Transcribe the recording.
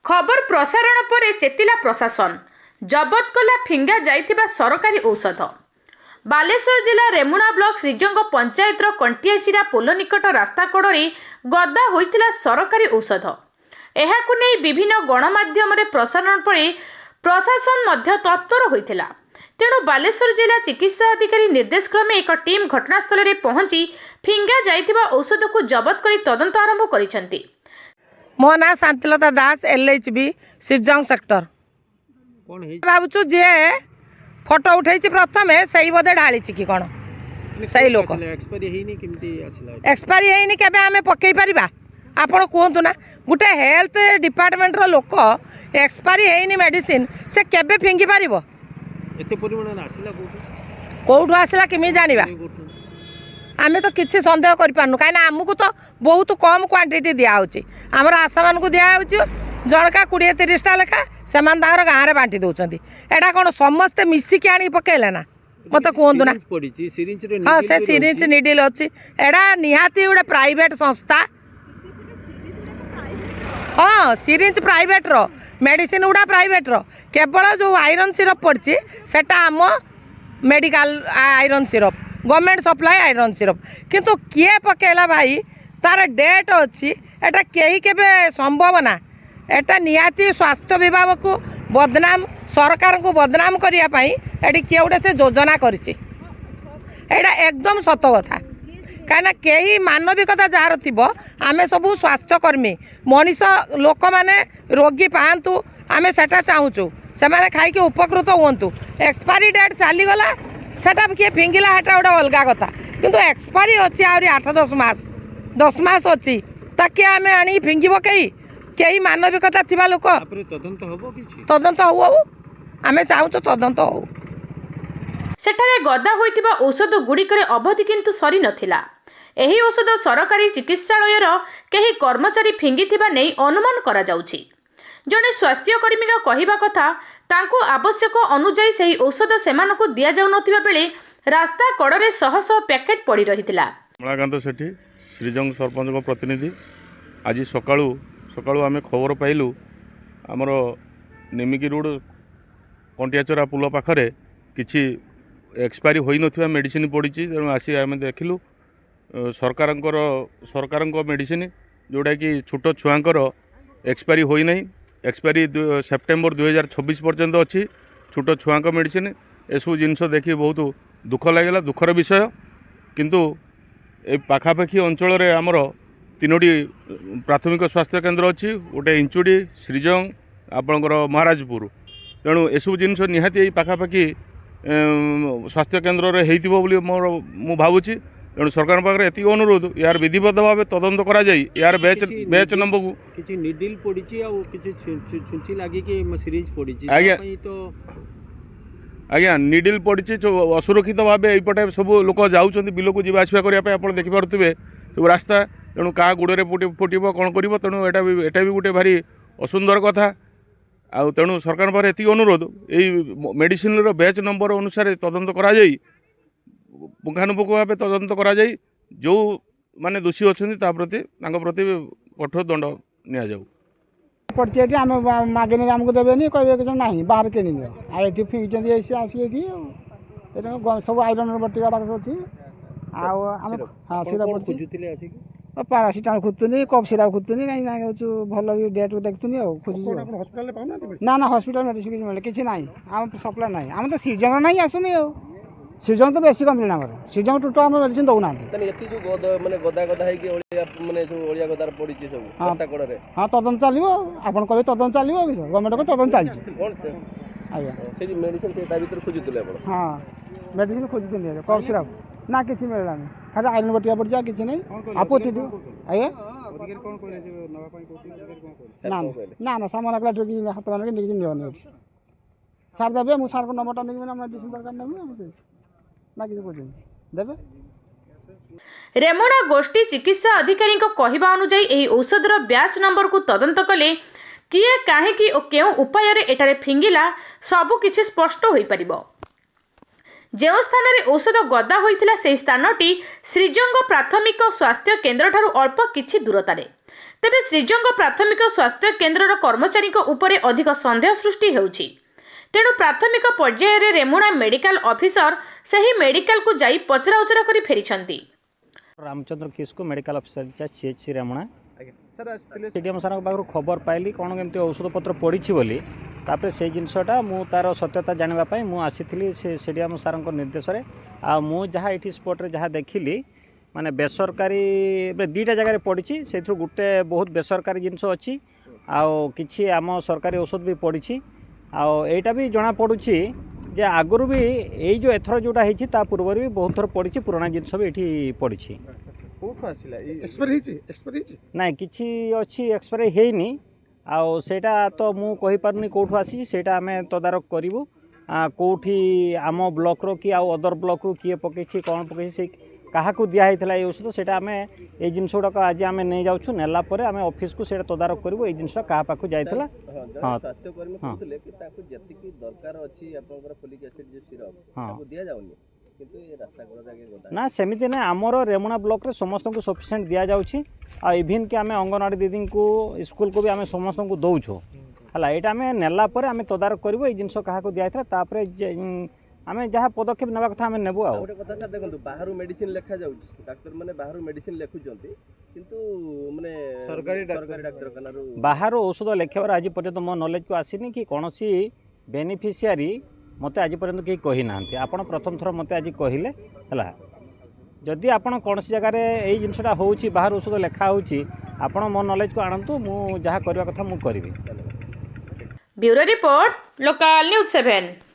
खबर प्रसारण पर चेतिला प्रशासन जबत कला फिंगा जाइथिबा सरकारी औषध। बालेश्वर जिला रेमुणा ब्लॉक श्रीजंग पंचायत कंटियाचिरा पोल निकट रास्ता कड़े गदा होइतिला सरकारी औषध। एहाकु नै विभिन्न गणमाध्यम प्रसारण पर प्रशासन मध्य तत्पर होइतिला। तेणु बालेश्वर जिला चिकित्सा अधिकारी निर्देश क्रमे एक टीम घटनास्थल में पहुंची फिंगा जाइथिबा औषध को जबत करी तदंत आरंभ करिसेंती। मो ना शांतिलता दास LHB श्रीजंग सेक्टर भावुँ जे फोटो उठे प्रथम से बोधे ढाली कि कौन से लोक एक्सपायरी है केबे आमे पकई परिबा आपण कहतु ना गोटे हेल्थ डिपार्टमेंट रो लोक एक्सपायरी है मेडिसिन से केबे फिंगी पारिबो एते परिमाण आसिला कोठु आसिला किमि जानिबा आमे तो किसी सन्देह कर पारनु कहीं आमको तो बहुत कम क्वांटिटी दिया होची आमर आशा मान को दिया होची जनका 20-30टा लेखा से गाँव में बांटी दौरान एटा कौन समस्ते मिसिकी आनी पकेले ना मत कहतु ना हाँ से सिरिंज निडिल अच्छी एटा निहाती गोटे प्राइवेट संस्था हाँ सिरिंज प्राइवेट रो मेडिसिन गुड़ा प्राइवेट रो केवल जो आयरन सिरप पड़ी सेटा आम medical iron syrup government supply iron syrup किंतु किए पकेला भाई तार डेट अच्छी एटा कहीं केबे संभव ना एटा निहाती स्वास्थ्य विभाग को बदनाम सरकार को बदनाम करने एटी किए गोटे से योजना करिछि एटा एकदम सत कथा कहीं कहीं मानविकता जार थी आमे सबू स्वास्थ्यकर्मी मनीष लोक मैंने रोगी पातु आमे सेटा चाहूँ से मैंने खाई उपकृत हूँ एक्सपायरी डेट चलीगला सेटा किए फिंगिला हेटा गोटे अलग कथा किंतु एक्सपायरी अच्छी आहरी 8-10 मास अच्छी ताकि आम आनी फिंगिब कई मानविकता थिबा लोक तदंत हो आमे चाहूँ तदंत हो। सेठारे गदा होइतिबा औषध गुड़िकर अवधि किंतु सरी नथिला। एही औषध सरकारी चिकित्सालयर केही कर्मचारी फिंगिथिबा नै अनुमान करा जाउछि। जड़े स्वास्थ्यकर्मी कहवा कथा तांको आवश्यक अनुजाई से औषध सेमानकु दिया जाउ नथिबा बेले रास्ता कड़े शह शह पैकेट पड़ी रहितिला। कमलाकांत सेठी श्रीजंग सरपंच प्रतिनिधि आज सकाळू सकाळू आमे खबर पाइलु आमर निमिकी रोड कंटियाचरा पुल पाखरे किछि एक्सपायरी होई नथिबा मेडिसिन पड़ी तेणु आसी आमे देखिलु सरकार मेडिसिन जोड़ा कि छोट छुआंकर एक्सपायरी होई नहीं एक्सपायरी सेप्टेम्बर 2026 पर्यंत अच्छी छोट छुआ मेडिसिन एसबू जिनस देखी बहुत दुख लगे दुखर विषय किंतु ए पाखापाखी अंचल आमर 3टी प्राथमिक स्वास्थ्य केन्द्र अच्छी गोटे इंचुड़ी श्रीजंग आपणकर महाराजपुर तेणु एसबू जिनस निहाती पाखापाखी स्वास्थ्य केन्द्र होती मोर मु भावुची तेणु सरकार पाखे एति अनुरोध यार विधिवत भाव तदंत करा जाई यार बैच नंबर को किछि निडिल पड़ी आ किछि छुंची लागी कि सिरिंज पड़ी आज्ञा तो आज्ञा निडिल पड़ी असुरक्षित भाव एपटे सब लोक जाऊँ बिल को जीवा आसवा करने आप देखिपे सब रास्ता तेणु क्या गोड़े फुटब कौन कर तेणु एटा भी गोटे भारी असुंदर कथा आ तेणु सरकार पाखे एति अनुरोध यही मेडिसिन बैच नंबर अनुसार तदंत करा जाई पुंखानुपुंख भाव तदंत करा जाई जो माने दोषी अच्छा प्रति कठोर दंड नि जाऊ पड़ी आम मागे आमको देवे कहे ना बाहर कि ये फिंगी आसी सब आईरन बटिका अच्छी पारासीटामल खोजुनी कफ सिराप खोजुनी कहीं भल डेट देखुनी खोजुनी ना हस्पिटाल मेडिसिन मिले किसी ना आम सप्लाई ना आम तो श्रीजंग ना आसुनी श्रीजंग तो बेसी कम्प्लेन आम श्रीजंग टोटाल आम मेडिसिन दौना हाँ तदंत चलो आप कहे तदंत चलो गवर्नमेंट को तदंत चलती हाँ मेडिसिन खोजुनी कफ सिराप ना किसी मिललानी खाली आयरन बटिया पड़ी किसी नहीं आपोती आज्ञा ना ना सामान हाथ मान नियनि सार देवे मुझे सार को नंबरटा नहीं मेडिसिन दरकार नहीं ना किसी खोज देवे। रेमुणा गोष्ठी चिकित्सा अधिकारी कहवा अनुजाई एही औषधर ब्याच नंबर को तदंत कले किए काहेकि और केउ उपाय एटारे फिंगिला सबु किछि स्पष्ट होई परिबो। जो स्थान में औषध गदा होइतिला से स्थानटी श्रीजंग प्राथमिक स्वास्थ्य केन्द्र ठारू अल्प किछि दूरतारे ତେବେ ଶ୍ରୀଜଙ୍ଗ ପ୍ରାଥମିକ ସ୍ୱାସ୍ଥ୍ୟ କେନ୍ଦ୍ରର କର୍ମଚାରୀଙ୍କ ଉପରେ ଅଧିକ ସନ୍ଦେହ ସୃଷ୍ଟି ହେଉଛି। ତେଣୁ ପ୍ରାଥମିକ ପର୍ଯ୍ୟାୟରେ ରେମୁଣା ମେଡିକାଲ ଅଫିସର ସେହି ମେଡିକାଲକୁ ଯାଇ ପଚରାଉଚରା କରି ଫେରିଛନ୍ତି। Ramchandra Kisku medical officer CHC Remuna CDM sir पाखु खबर पाइली कौन केमती औषध पत्र पड़ी बोली तापर से जिनसटा मु तार सत्यता जानापी मु आसी से सीडीएम सर निर्देश मु जहाँ ये स्पॉट जहाँ देखिली माने बेसरकारी दुईटा जगह पड़ी से गोटे बहुत बेसरकारी जिनस अच्छी आछि आम सरकारी औषध भी पड़ी आईटा भी जना पड़ुछि जे आगुरी भी यही जो एथर जोटा होती पूर्व भी बहुत थर पड़ी पुराना जिनस भी ये पड़ी ना कि अच्छी एक्सपायरी होनी आटा तो मुझे कहीपरि कौटू आसी सेटा आम तदारक करूँ कौटी आम ब्लॉक रो कि अदर ब्लॉक रू किए पकई कौन पकई से क्या दिखाई ये औषध से आम ये जिनस गुड़ाक आज आम नहीं जाऊँ नेला आम ऑफिस को सेटा तदारक करूँ ये जिनस क्या पाक जाइला हाँ ना सेमती ना आमर रेमुणा ब्लॉक रे समस्त को सफिशिएंट दि जाऊँगी इभिन कि आम अंगनवाड़ी दीदी को स्कूल को भी आम समस्त को दौचु है यहाँ आम नेला आम तदारक करूँ ये जिनस क्या दिखाई आम जहाँ पदक्षेप नेबा कथा आम नेबू आ देखो बाहर मेडिसिन लेखा जाउछि डाक्टर माने बाहर मेडिसिन लेखुचंती किंतु माने सरकारी डाक्तरखाना बाहर औषध लेखार आज पर्यंत मो नॉलेज को आसीनी कि कौन सी बेनिफिशियरी मते आज पर्यंत कहीं कही ना आपण प्रथम थर मते आज कहले है जदि आपण कौन सी जगह यही जिनसटा होउछि बाहर औषध लेखा होउछि आपण मो नॉलेज को आनतु मु जहाँ करबा कथा मु करबी। Bureau report local news 7।